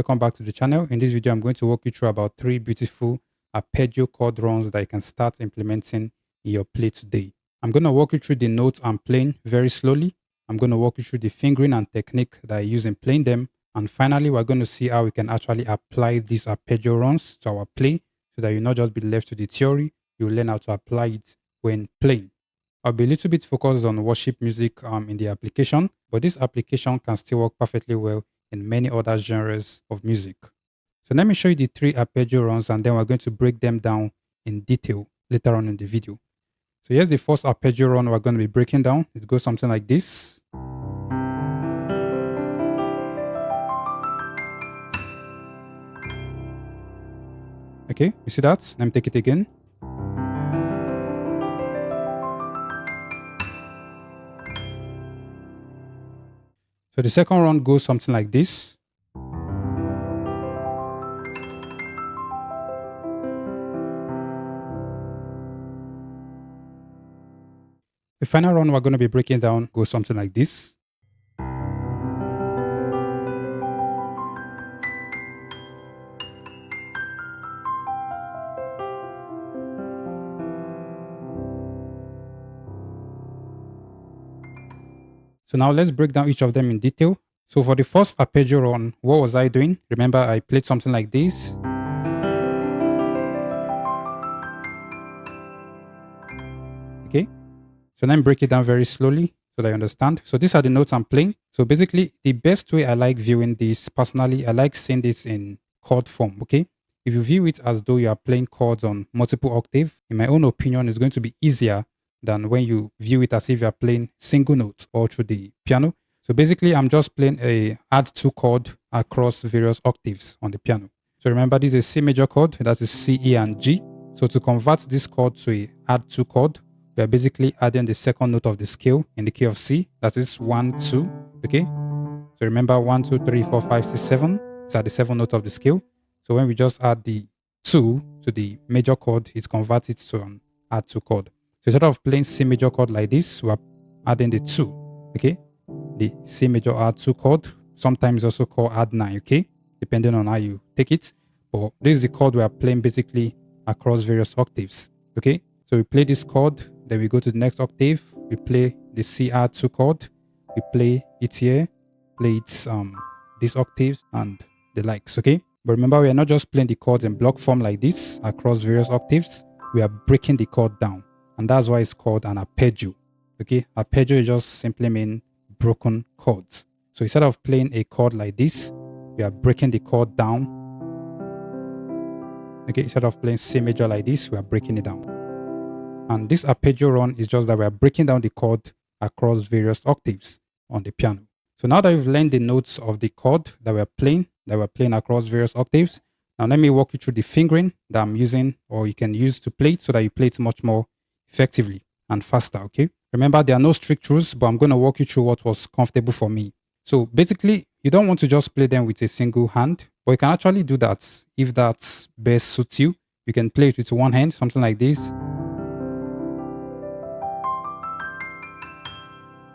Welcome back to the channel. In this video, I'm going to walk you through about 3 beautiful arpeggio chord runs that you can start implementing in your play today. I'm going to walk you through the notes I'm playing very slowly. I'm going to walk you through the fingering and technique that I use in playing them. And finally, we're going to see how we can actually apply these arpeggio runs to our play so that you'll not just be left to the theory, you'll learn how to apply it when playing. I'll be a little bit focused on worship music in the application, but this application can still work perfectly well in many other genres of music. So let me show you the 3 arpeggio runs and then we're going to break them down in detail later on in the video. So here's the first arpeggio run we're going to be breaking down. It goes something like this. Okay, you see that? Let me take it again. So the second run goes something like this. The final run we're going to be breaking down goes something like this. So now let's break down each of them in detail. So for the first arpeggio run, what was I doing? Remember, I played something like this. Okay. So then break it down very slowly so that you understand. So these are the notes I'm playing. So basically, the best way I like viewing this, personally, I like seeing this in chord form, okay? If you view it as though you are playing chords on multiple octaves, in my own opinion, it's going to be easier than when you view it as if you are playing single notes all through the piano. So basically, I'm just playing a add 2 chord across various octaves on the piano. So remember, this is a C major chord, that is C, E, and G. So to convert this chord to a add 2 chord, we are basically adding the second note of the scale in the key of C, that is 1, 2, okay? So remember 1, 2, 3, 4, 5, 6, 7, these are the 7 notes of the scale. So when we just add the 2 to the major chord, it converts it to an add 2 chord. So instead of playing C major chord like this, we are adding the 2, okay? The C major add 2 chord, sometimes also called add 9, okay? Depending on how you take it. But this is the chord we are playing basically across various octaves, okay? So we play this chord, then we go to the next octave, we play the C add 2 chord, we play it here, play it these octaves and the likes, okay? But remember, we are not just playing the chords in block form like this across various octaves, we are breaking the chord down. And that's why it's called an arpeggio. Okay, arpeggio just simply mean broken chords. So instead of playing a chord like this, we are breaking the chord down. Okay, instead of playing C major like this, we are breaking it down. And this arpeggio run is just that we are breaking down the chord across various octaves on the piano. So now that we've learned the notes of the chord that we're playing across various octaves, now let me walk you through the fingering that I'm using, or you can use to play it so that you play it much more effectively and faster, okay? Remember, there are no strict rules, but I'm going to walk you through what was comfortable for me. So basically, you don't want to just play them with a single hand, but you can actually do that if that best suits you. You can play it with one hand, something like this.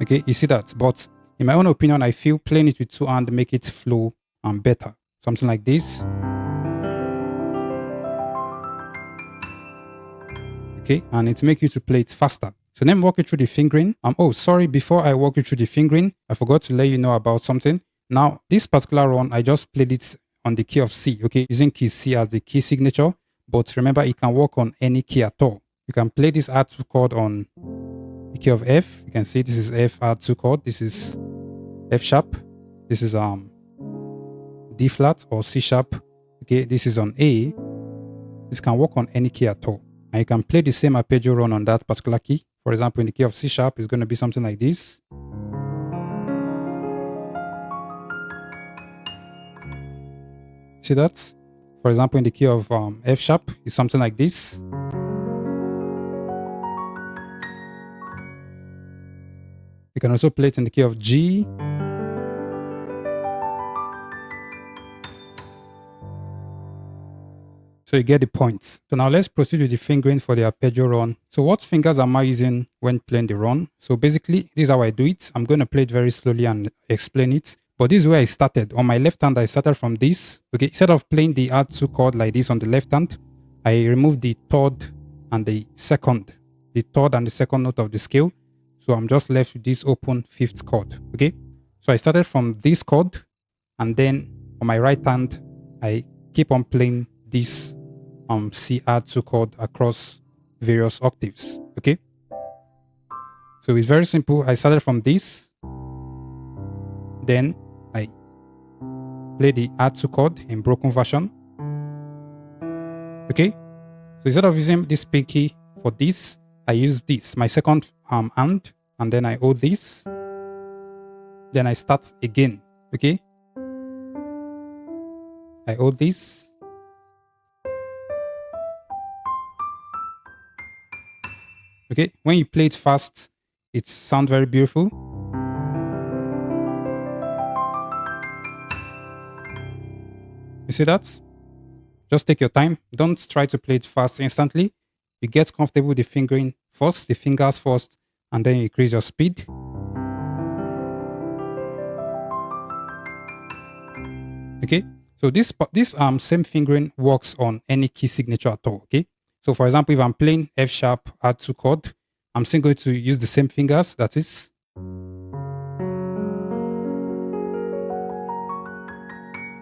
Okay, you see that? But in my own opinion, I feel playing it with 2 hands make it flow and better. Something like this. Okay, and it makes you to play it faster. So let me walk you through the fingering. Oh, sorry, before I walk you through the fingering, I forgot to let you know about something. Now, this particular run, I just played it on the key of C, okay, using key C as the key signature. But remember, it can work on any key at all. You can play this add 2 chord on the key of F. You can see this is F add 2 chord. This is F sharp. This is D flat or C sharp. Okay, this is on A. This can work on any key at all. And you can play the same arpeggio run on that particular key. For example, in the key of C sharp, it's going to be something like this. See that? For example, in the key of F sharp, it's something like this. You can also play it in the key of G. So you get the point. So now let's proceed with the fingering for the arpeggio run. So what fingers am I using when playing the run? So basically, this is how I do it. I'm going to play it very slowly and explain it. But this is where I started. On my left hand, I started from this. Okay, instead of playing the R2 chord like this on the left hand, I removed the third and the second note of the scale. So I'm just left with this open fifth chord. Okay, so I started from this chord, and then on my right hand, I keep on playing this C R2 chord across various octaves. Okay, so it's very simple. I started from this, then I play the R2 chord in broken version. Okay, so instead of using this pinky for this, I use this, my second hand, and then I hold this. Then I start again. Okay, I hold this. Okay, when you play it fast, it sounds very beautiful. You see that? Just take your time. Don't try to play it fast instantly. You get comfortable with the fingering first, the fingers first, and then you increase your speed. Okay, so this same fingering works on any key signature at all. Okay, so for example, if I'm playing F sharp R2 chord, I'm still going to use the same fingers. That is,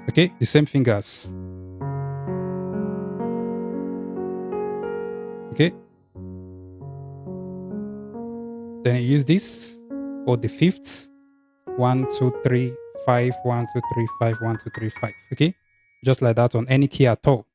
okay, the same fingers. Okay, then I use this for the fifths. 1, 2, 3, 5, 1, 2, 3, 5, 1, 2, 3, 5. Okay, just like that on any key at all.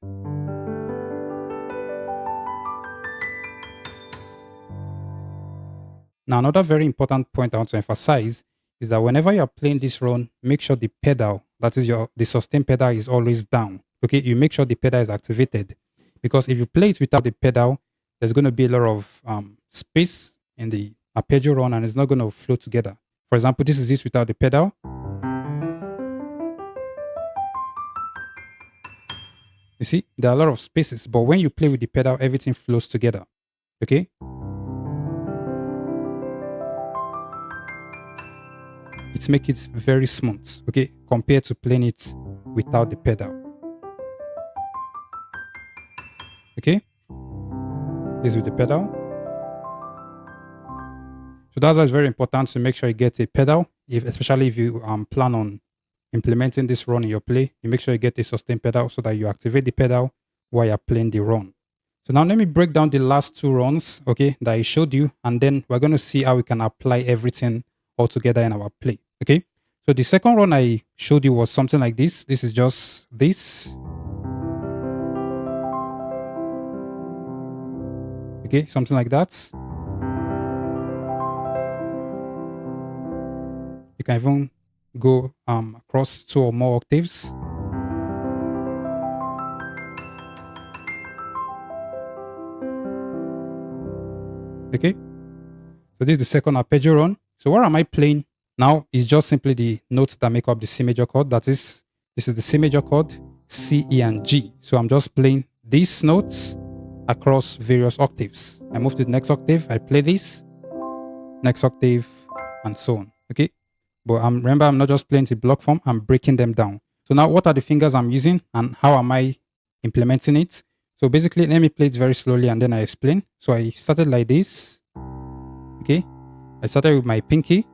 Now, another very important point I want to emphasize is that whenever you're playing this run, make sure the pedal, that is the sustain pedal, is always down. Okay, you make sure the pedal is activated, because if you play it without the pedal, there's going to be a lot of space in the arpeggio run, and it's not going to flow together. For example, this is this without the pedal. You see, there are a lot of spaces, but when you play with the pedal, everything flows together. Okay. It makes it very smooth, okay, compared to playing it without the pedal. Okay, this with the pedal. So that's why it's very important to make sure you get a pedal, especially if you plan on implementing this run in your play. You make sure you get a sustain pedal so that you activate the pedal while you're playing the run. So now let me break down the last two runs, okay, that I showed you, and then we're going to see how we can apply everything all together in our play. Okay, so the second run I showed you was something like this. This is just this. Okay, something like that. You can even go across 2 or more octaves. Okay, so this is the second arpeggio run. So what am I playing now? Is just simply the notes that make up the C major chord. That is, this is the C major chord, C, E, and G. So I'm just playing these notes across various octaves. I move to the next octave, I play this, next octave, and so on. Okay, but remember, I'm not just playing the block form, I'm breaking them down. So now what are the fingers I'm using and how am I implementing it? So basically, let me play it very slowly and then I explain. So I started like this. Okay, I started with my pinky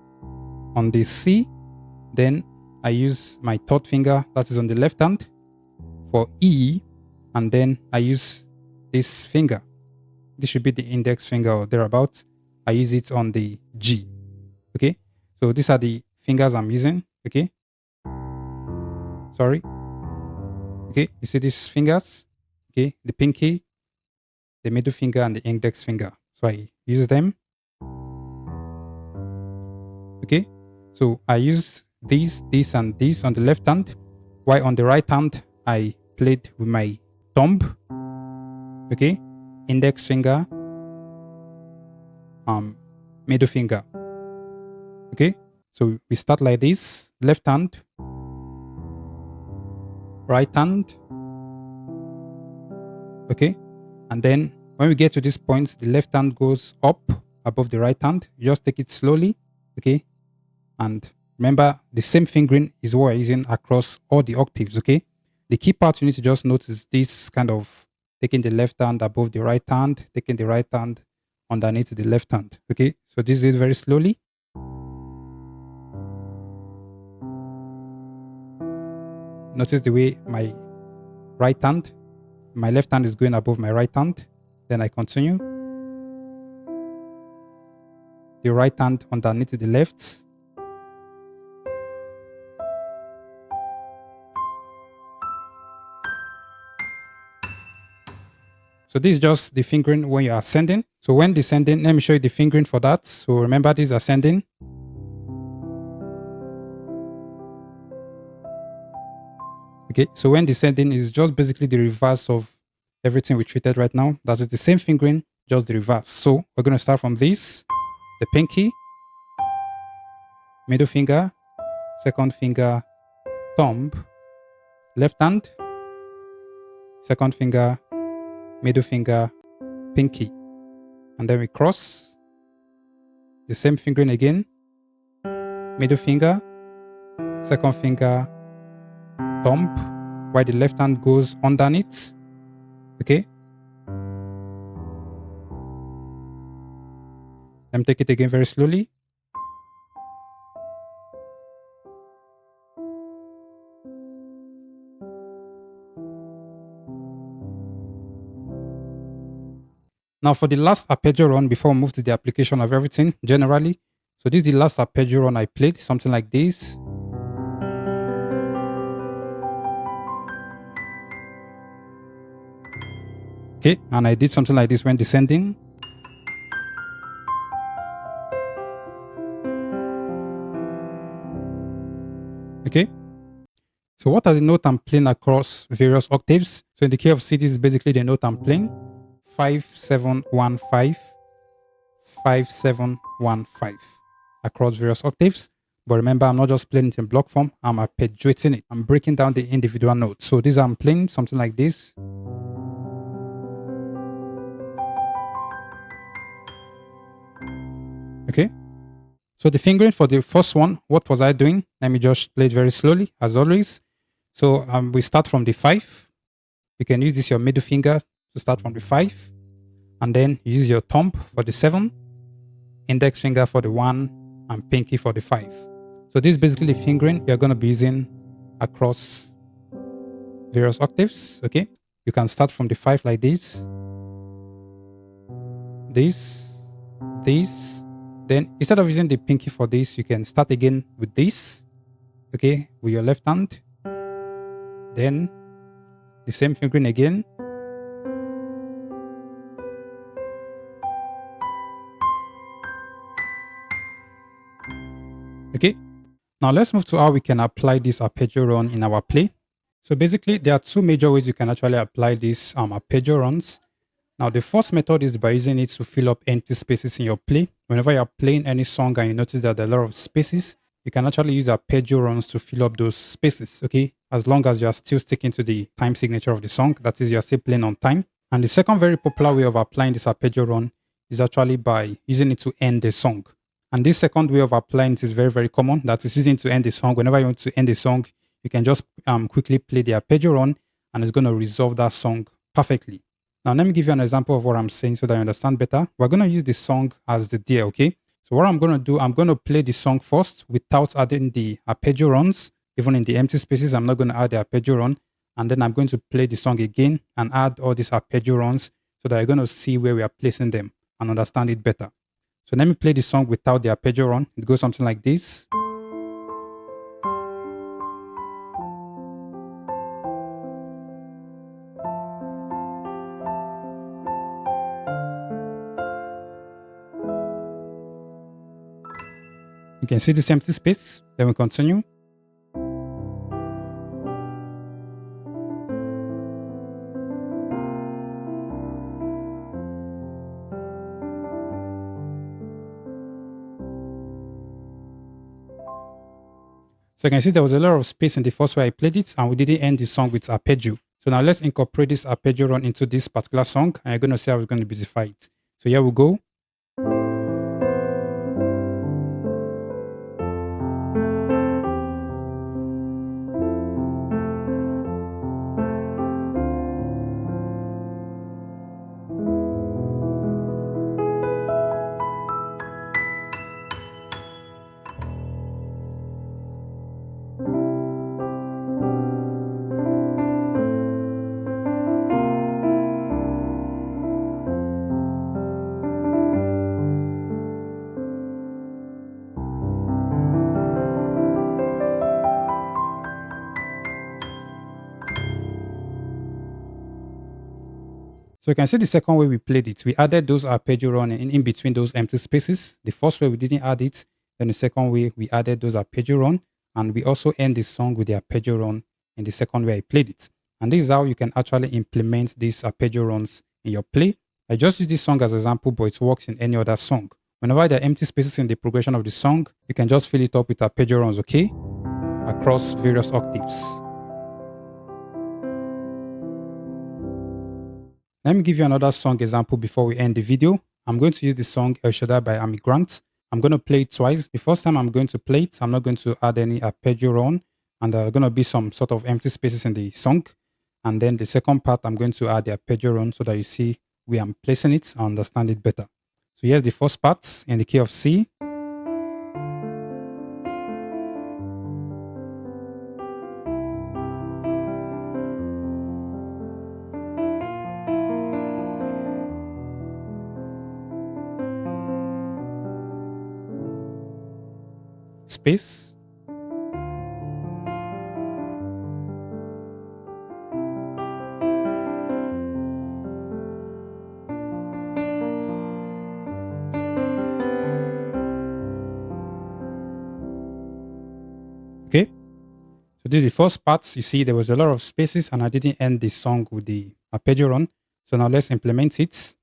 on the C, then I use my third finger, that is on the left hand, for E, and then I use this finger. This should be the index finger or thereabouts. I use it on the G. Okay, so these are the fingers I'm using. Okay, sorry. Okay, you see these fingers? Okay, the pinky, the middle finger, and the index finger. So I use them. Okay, so I use these, and this on the left hand, while on the right hand, I played with my thumb. Okay, index finger, middle finger. Okay, so we start like this: left hand, right hand. Okay, and then when we get to this point, the left hand goes up above the right hand. You just take it slowly. Okay, and Remember, the same fingering is what we're using across all the octaves, okay? The key part you need to just notice this kind of taking the left hand above the right hand, taking the right hand underneath the left hand, okay? So this is very slowly. Notice the way my left hand is going above my right hand. Then I continue. The right hand underneath the left. So this is just the fingering when you are ascending. So when descending, let me show you the fingering for that. So remember, this is ascending. Okay, so when descending is just basically the reverse of everything we treated right now. That is the same fingering, just the reverse. So we're going to start from this, the pinky, middle finger, second finger, thumb, left hand, second finger, middle finger, pinky. And then we cross, the same fingering again, middle finger, second finger, thumb, while the left hand goes underneath. Okay. Let me take it again very slowly. Now for the last arpeggio run, before we move to the application of everything generally. So this is the last arpeggio run I played, something like this. Okay, and I did something like this when descending. Okay. So what are the notes I'm playing across various octaves? So in the key of C, this is basically the note I'm playing. 5, 7, 1, 5. 5, 7, 1, 5. Across various octaves. But remember, I'm not just playing it in block form. I'm arpeggiating it. I'm breaking down the individual notes. So this I'm playing something like this. Okay. So the fingering for the first one, what was I doing? Let me just play it very slowly, as always. So we start from the 5. You can use this your middle finger to start from the 5. And then you use your thumb for the 7, index finger for the 1, and pinky for the 5. So this is basically fingering you're going to be using across various octaves, okay? You can start from the 5 like this. This. Then instead of using the pinky for this, you can start again with this, okay, with your left hand. Then the same fingering again. Okay, now let's move to how we can apply this arpeggio run in our play. So basically, there are two major ways you can actually apply these arpeggio runs. Now, the first method is by using it to fill up empty spaces in your play. Whenever you're playing any song and you notice that there are a lot of spaces, you can actually use arpeggio runs to fill up those spaces, okay? As long as you are still sticking to the time signature of the song, that is, you're still playing on time. And the second very popular way of applying this arpeggio run is actually by using it to end the song. And this second way of applying it is very, very common. That is using it to end the song. Whenever you want to end the song, you can just quickly play the arpeggio run and it's going to resolve that song perfectly. Now, let me give you an example of what I'm saying so that you understand better. We're going to use the song as the deer, okay? So what I'm going to do, I'm going to play the song first without adding the arpeggio runs. Even in the empty spaces, I'm not going to add the arpeggio run. And then I'm going to play the song again and add all these arpeggio runs so that you're going to see where we are placing them and understand it better. So let me play the song without the arpeggio run. It goes something like this. You can see this empty space. Then we continue. So you can see there was a lot of space in the first way I played it, and we didn't end the song with arpeggio. So now let's incorporate this arpeggio run into this particular song, and you're going to see how we're going to beautify it. So here we go. So you can see the second way we played it. We added those arpeggio run in between those empty spaces. The first way we didn't add it. Then the second way we added those arpeggio run. And we also end the song with the arpeggio run in the second way I played it. And this is how you can actually implement these arpeggio runs in your play. I just use this song as an example, but it works in any other song. Whenever there are empty spaces in the progression of the song, you can just fill it up with arpeggio runs, okay? Across various octaves. Let me give you another song example before we end the video. I'm going to use the song El Shaddai by Amy Grant. I'm going to play it twice. The first time I'm going to play it, I'm not going to add any arpeggio run, and there are going to be some sort of empty spaces in the song. And then the second part, I'm going to add the arpeggio run so that you see where I'm placing it and understand it better. So here's the first part in the key of C. Space. Okay, so this is the first part. You see there was a lot of spaces and I didn't end the song with the arpeggio run. So now let's implement it.